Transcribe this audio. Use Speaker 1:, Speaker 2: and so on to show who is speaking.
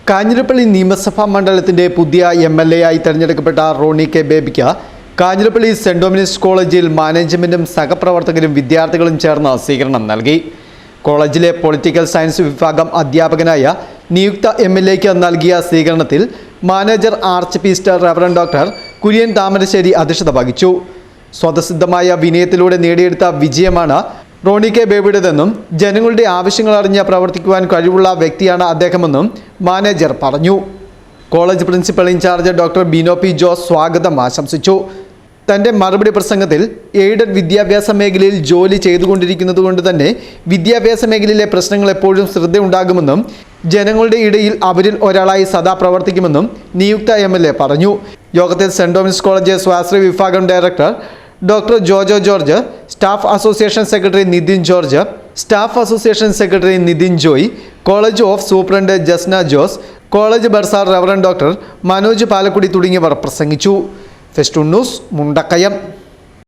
Speaker 1: കാഞ്ഞിരപ്പള്ളി നിയമസഭാ മണ്ഡലത്തിന്റെ പുതിയ MLA ആയി തെരഞ്ഞെടുക്കപ്പെട്ട റോണി കെ ബേബിക്ക് കാഞ്ഞിരപ്പള്ളി സെന്റ് ഡൊമിനിക്സ് കോളേജിൽ മാനേജ്മെന്റും സഹപ്രവർത്തകരും വിദ്യാർത്ഥികളും ചേർന്ന് സ്വീകരണം നൽകി. കോളേജിലെ പൊളിറ്റിക്കൽ സയൻസ് വിഭാഗം അധ്യാപകനായ നിയുക്ത MLAക്ക് നൽകിയ സ്വീകരണത്തിൽ manager archpriest reverend doctor Kurian Thamarassery അധ്യക്ഷത വഹിച്ചു. സ്വതസിദ്ധമായ വിനയത്തിലൂടെ നേടിയെടുത്ത വിജയമാണ് റോണി കെ ബേബിയുടേതെന്നും ജനങ്ങളുടെ ആവശ്യങ്ങൾ അറിഞ്ഞ് പ്രവർത്തിക്കുവാൻ കഴിവുള്ള വ്യക്തിയാണ് അദ്ദേഹമെന്നും മാനേജർ പറഞ്ഞു. College principal incharge doctor Bino P Jose സ്വാഗതം ആശംസിച്ചു. തൻ്റെ മറുപടി പ്രസംഗത്തിൽ എയ്ഡഡ് വിദ്യാഭ്യാസ മേഖലയിൽ ജോലി ചെയ്തുകൊണ്ടിരിക്കുന്നതുകൊണ്ട് തന്നെ വിദ്യാഭ്യാസ മേഖലയിലെ പ്രശ്നങ്ങൾ എപ്പോഴും ശ്രദ്ധയുണ്ടാകുമെന്നും ജനങ്ങളുടെ ഇടയിൽ അവരിൽ ഒരാളായി സദാ പ്രവർത്തിക്കുമെന്നും നിയുക്ത MLA പറഞ്ഞു. യോഗത്തിൽ സെന്റ് ഡൊമിനിക്സ് കോളേജ് സ്വാശ്രയ വിഭാഗം director doctor Jojo George, staff association secretary Nithin George, staff association secretary Nithin Joy, college of superintendent Jasna Jose, college bursar reverend doctor Manoj Palakkudy തുടങ്ങിയവർ പ്രസംഗിച്ചു. Festoon news, Mundakayam.